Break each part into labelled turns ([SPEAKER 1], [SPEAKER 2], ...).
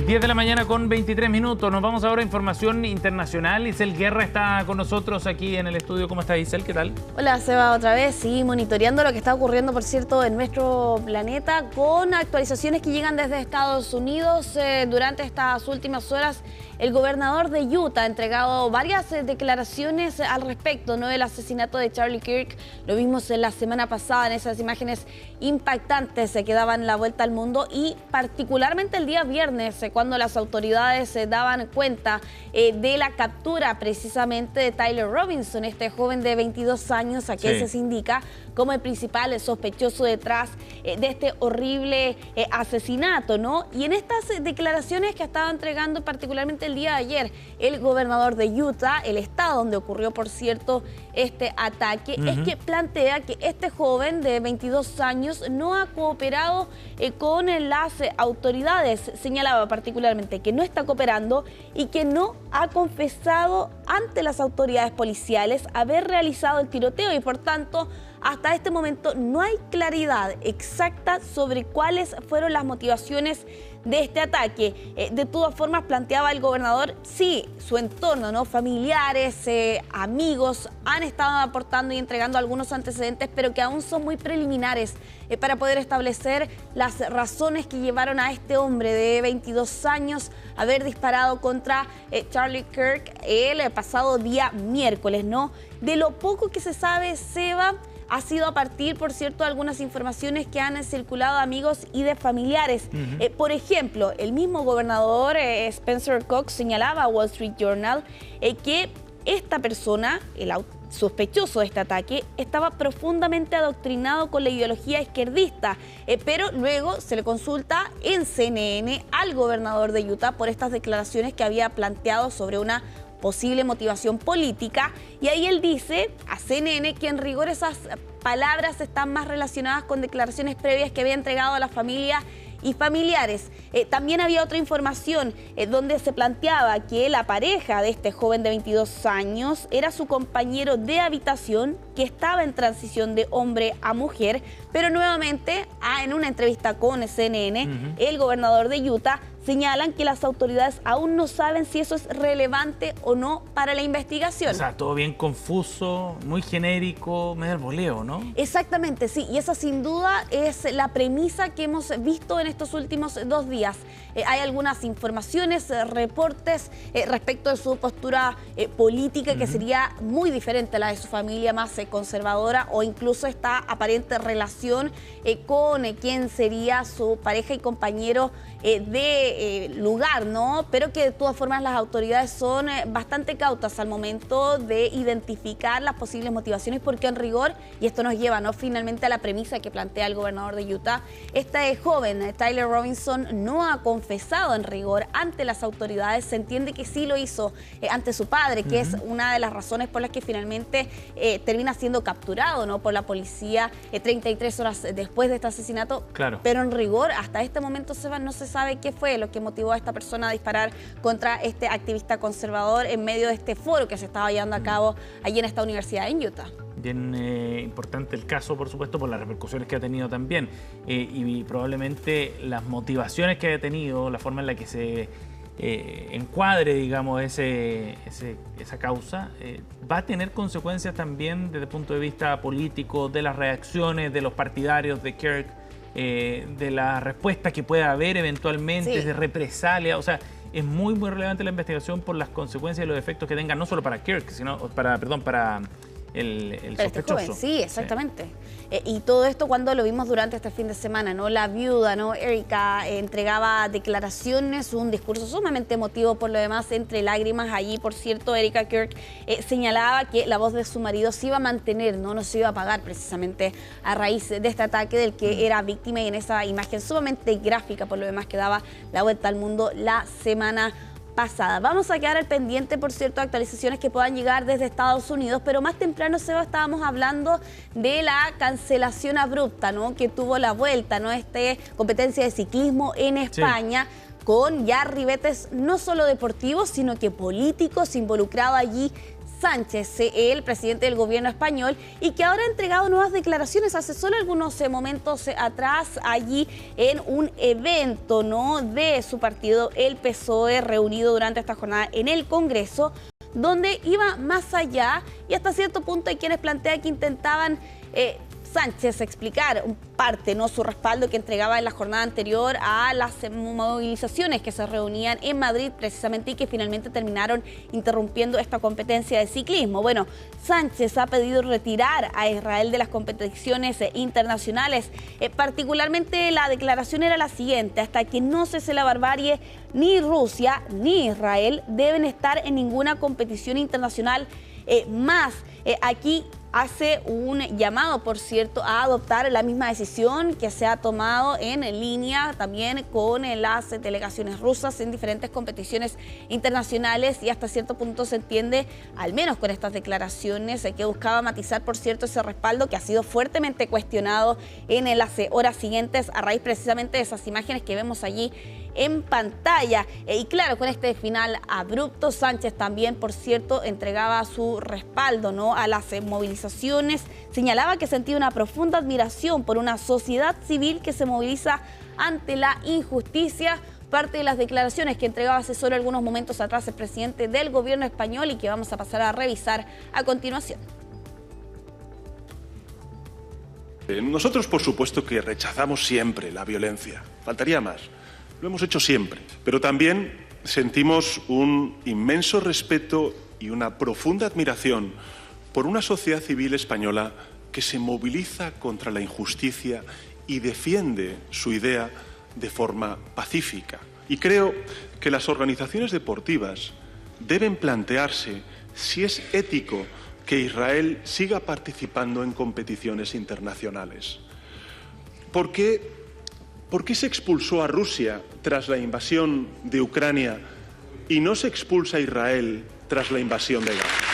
[SPEAKER 1] 10 de la mañana con 23 minutos. Nos vamos ahora a información internacional. Isel Guerra está con nosotros aquí en el estudio. ¿Cómo está, Isel? ¿Qué tal?
[SPEAKER 2] Hola, Seba, otra vez. Sí, monitoreando lo que está ocurriendo, por cierto, en nuestro planeta, con actualizaciones que llegan desde Estados Unidos. Durante estas últimas horas, el gobernador de Utah ha entregado varias declaraciones al respecto, ¿no?, del asesinato de Charlie Kirk. Lo vimos la semana pasada en esas imágenes impactantes que daban la vuelta al mundo, y particularmente el día viernes, cuando las autoridades se daban cuenta de la captura precisamente de Tyler Robinson, este joven de 22 años, a quien se indica como el principal sospechoso detrás de este horrible asesinato, ¿no? Y en estas declaraciones que estaba entregando particularmente el día de ayer el gobernador de Utah, el estado donde ocurrió, por cierto, este ataque, es que plantea que este joven de 22 años no ha cooperado con las autoridades. Señalaba particularmente que no está cooperando y que no ha confesado ante las autoridades policiales haber realizado el tiroteo, y por tanto hasta este momento no hay claridad exacta sobre cuáles fueron las motivaciones de este ataque. De todas formas, planteaba el gobernador, sí, su entorno, ¿no?, familiares, amigos, han estado aportando y entregando algunos antecedentes, pero que aún son muy preliminares para poder establecer las razones que llevaron a este hombre de 22 años a haber disparado contra Charlie Kirk el pasado día miércoles, ¿no? De lo poco que se sabe, Seba, ha sido a partir, por cierto, de algunas informaciones que han circulado de amigos y de familiares. Por ejemplo, el mismo gobernador Spencer Cox señalaba a Wall Street Journal que esta persona, el sospechoso de este ataque, estaba profundamente adoctrinado con la ideología izquierdista, pero luego se le consulta en CNN al gobernador de Utah por estas declaraciones que había planteado sobre una posible motivación política, y ahí él dice a CNN que en rigor esas palabras están más relacionadas con declaraciones previas que había entregado a la familia y familiares. También había otra información donde se planteaba que la pareja de este joven de 22 años era su compañero de habitación, que estaba en transición de hombre a mujer, pero nuevamente en una entrevista con CNN, el gobernador de Utah señalan que las autoridades aún no saben si eso es relevante o no para la investigación.
[SPEAKER 1] O sea, todo bien confuso, muy genérico, medio al voleo, ¿no?
[SPEAKER 2] Exactamente, sí, y esa sin duda es la premisa que hemos visto en estos últimos 2 días. Hay algunas informaciones, reportes respecto de su postura política, que sería muy diferente a la de su familia más conservadora, o incluso esta aparente relación con quien sería su pareja y compañero de lugar, ¿no? Pero que de todas formas las autoridades son bastante cautas al momento de identificar las posibles motivaciones, porque en rigor, y esto nos lleva, ¿no?, finalmente a la premisa que plantea el gobernador de Utah, este joven, Tyler Robinson, no ha confesado en rigor ante las autoridades. Se entiende que sí lo hizo ante su padre, que es una de las razones por las que finalmente termina siendo capturado, ¿no?, por la policía 33 horas después de este asesinato.
[SPEAKER 1] Claro.
[SPEAKER 2] Pero en rigor, hasta este momento, Seba, no se sabe qué fue lo que motivó a esta persona a disparar contra este activista conservador en medio de este foro que se estaba llevando a cabo allí en esta universidad en Utah.
[SPEAKER 1] Bien importante el caso, por supuesto, por las repercusiones que ha tenido también, y probablemente las motivaciones que ha tenido, la forma en la que se encuadre, digamos, esa causa, va a tener consecuencias también desde el punto de vista político, de las reacciones de los partidarios de Kirk, de la respuesta que pueda haber eventualmente, de represalia. O sea, es muy relevante la investigación por las consecuencias y los efectos que tenga, no solo para Kirk, sino para el sospechoso.
[SPEAKER 2] Joven, sí, exactamente. Y todo esto cuando lo vimos durante este fin de semana, ¿no? La viuda, ¿no?, Erika, entregaba declaraciones, un discurso sumamente emotivo por lo demás, entre lágrimas. Allí, por cierto, Erika Kirk señalaba que la voz de su marido se iba a mantener, no se iba a apagar, precisamente a raíz de este ataque del que era víctima, y en esa imagen sumamente gráfica por lo demás que daba la vuelta al mundo la semana pasada. Vamos a quedar al pendiente, por cierto, de actualizaciones que puedan llegar desde Estados Unidos, pero más temprano, Seba, estábamos hablando de la cancelación abrupta, ¿no?, que tuvo la vuelta, ¿no?, competencia de ciclismo en España, con ya ribetes no solo deportivos, sino que políticos involucrados allí Sánchez, el presidente del gobierno español, y que ahora ha entregado nuevas declaraciones hace solo algunos momentos atrás allí en un evento, ¿no?, de su partido, el PSOE, reunido durante esta jornada en el Congreso, donde iba más allá y hasta cierto punto hay quienes plantean que intentaban Sánchez explicar parte, ¿no?, su respaldo que entregaba en la jornada anterior a las movilizaciones que se reunían en Madrid precisamente y que finalmente terminaron interrumpiendo esta competencia de ciclismo. Bueno, Sánchez ha pedido retirar a Israel de las competiciones internacionales. Particularmente la declaración era la siguiente: hasta que no cese la barbarie, ni Rusia ni Israel deben estar en ninguna competición internacional más. Aquí hace un llamado, por cierto, a adoptar la misma decisión que se ha tomado en línea también con las delegaciones rusas en diferentes competiciones internacionales, y hasta cierto punto se entiende, al menos con estas declaraciones, que buscaba matizar, por cierto, ese respaldo que ha sido fuertemente cuestionado en las horas siguientes a raíz precisamente de esas imágenes que vemos allí en pantalla. Y claro, con este final abrupto, Sánchez también, por cierto, entregaba su respaldo, ¿no?, a las movilizaciones. Señalaba que sentía una profunda admiración por una sociedad civil que se moviliza ante la injusticia. Parte de las declaraciones que entregaba hace solo algunos momentos atrás el presidente del gobierno español y que vamos a pasar a revisar a continuación.
[SPEAKER 3] Nosotros, por supuesto, que rechazamos siempre la violencia. Faltaría más. Lo hemos hecho siempre. Pero también sentimos un inmenso respeto y una profunda admiración por una sociedad civil española que se moviliza contra la injusticia y defiende su idea de forma pacífica. Y creo que las organizaciones deportivas deben plantearse si es ético que Israel siga participando en competiciones internacionales. ¿Por qué se expulsó a Rusia tras la invasión de Ucrania y no se expulsa a Israel tras la invasión de Gaza?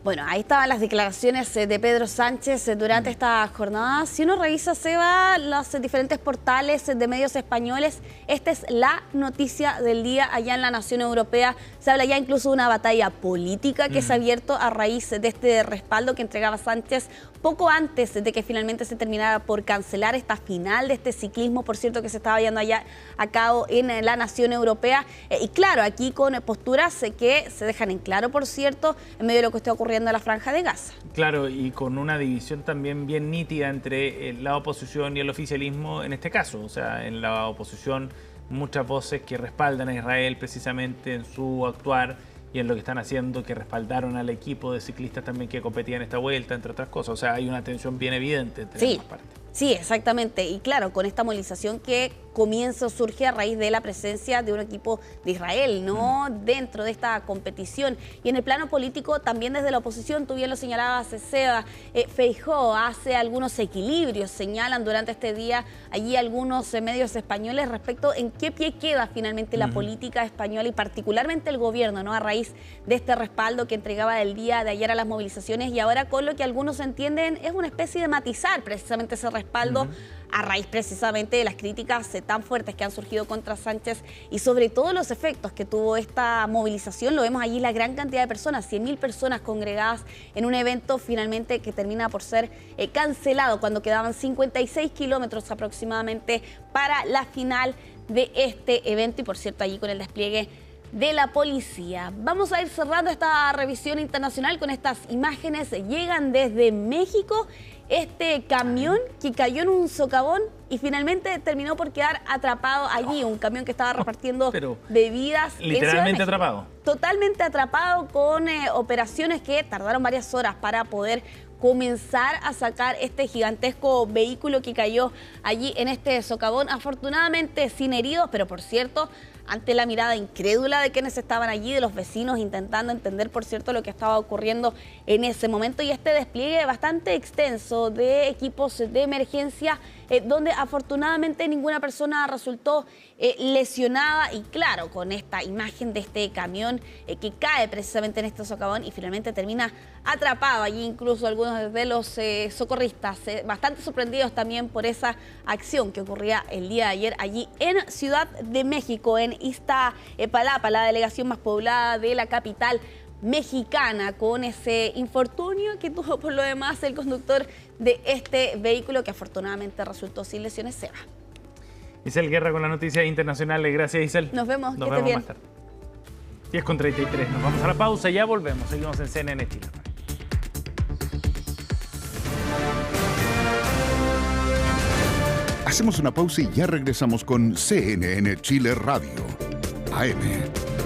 [SPEAKER 2] Bueno, ahí estaban las declaraciones de Pedro Sánchez durante esta jornada. Si uno revisa, Seba, los diferentes portales de medios españoles, esta es la noticia del día allá en la nación europea. Se habla ya incluso de una batalla política que se ha abierto a raíz de este respaldo que entregaba Sánchez poco antes de que finalmente se terminara por cancelar esta final de este ciclismo, por cierto, que se estaba llevando allá a cabo en la nación europea. Y claro, aquí con posturas que se dejan en claro, por cierto, en medio de lo que está ocurriendo en la Franja de Gaza.
[SPEAKER 1] Claro, y con una división también bien nítida entre la oposición y el oficialismo en este caso. O sea, en la oposición muchas voces que respaldan a Israel precisamente en su actuar y en lo que están haciendo, que respaldaron al equipo de ciclistas también que competía en esta vuelta, entre otras cosas. O sea, hay una tensión bien evidente entre ambas partes.
[SPEAKER 2] Sí, exactamente. Y claro, con esta movilización que comienza o surge a raíz de la presencia de un equipo de Israel, ¿no?, dentro de esta competición. Y en el plano político, también desde la oposición, tú bien lo señalabas, Seba, Feijóo hace algunos equilibrios, señalan durante este día allí algunos medios españoles respecto en qué pie queda finalmente la política española y particularmente el gobierno, ¿no?, a raíz de este respaldo que entregaba el día de ayer a las movilizaciones, y ahora con lo que algunos entienden es una especie de matizar precisamente ese respaldo a raíz precisamente de las críticas tan fuertes que han surgido contra Sánchez y sobre todo los efectos que tuvo esta movilización. Lo vemos allí, la gran cantidad de personas, 100.000 personas congregadas en un evento finalmente que termina por ser cancelado cuando quedaban 56 kilómetros aproximadamente para la final de este evento y, por cierto, allí con el despliegue de la policía. Vamos a ir cerrando esta revisión internacional con estas imágenes. Llegan desde México este camión que cayó en un socavón y finalmente terminó por quedar atrapado allí. Un camión que estaba repartiendo bebidas.
[SPEAKER 1] Literalmente atrapado.
[SPEAKER 2] Totalmente atrapado, con operaciones que tardaron varias horas para poder comenzar a sacar este gigantesco vehículo que cayó allí en este socavón. Afortunadamente sin heridos, pero por cierto, ante la mirada incrédula de quienes estaban allí, de los vecinos intentando entender, por cierto, lo que estaba ocurriendo en ese momento, y este despliegue bastante extenso de equipos de emergencia donde afortunadamente ninguna persona resultó lesionada. Y claro, con esta imagen de este camión que cae precisamente en este socavón y finalmente termina atrapado allí, incluso algunos de los socorristas bastante sorprendidos también por esa acción que ocurría el día de ayer allí en Ciudad de México, en Iztapalapa, la delegación más poblada de la capital mexicana, con ese infortunio que tuvo por lo demás el conductor de este vehículo, que afortunadamente resultó sin lesiones. Seba.
[SPEAKER 1] Isel Guerra con las noticias internacionales. Gracias, Isel.
[SPEAKER 2] Nos vemos.
[SPEAKER 1] Nos vemos más tarde. 10:33. Nos vamos a la pausa y ya volvemos. Seguimos en CNN Chile.
[SPEAKER 4] Hacemos una pausa y ya regresamos con CNN Chile Radio, AM.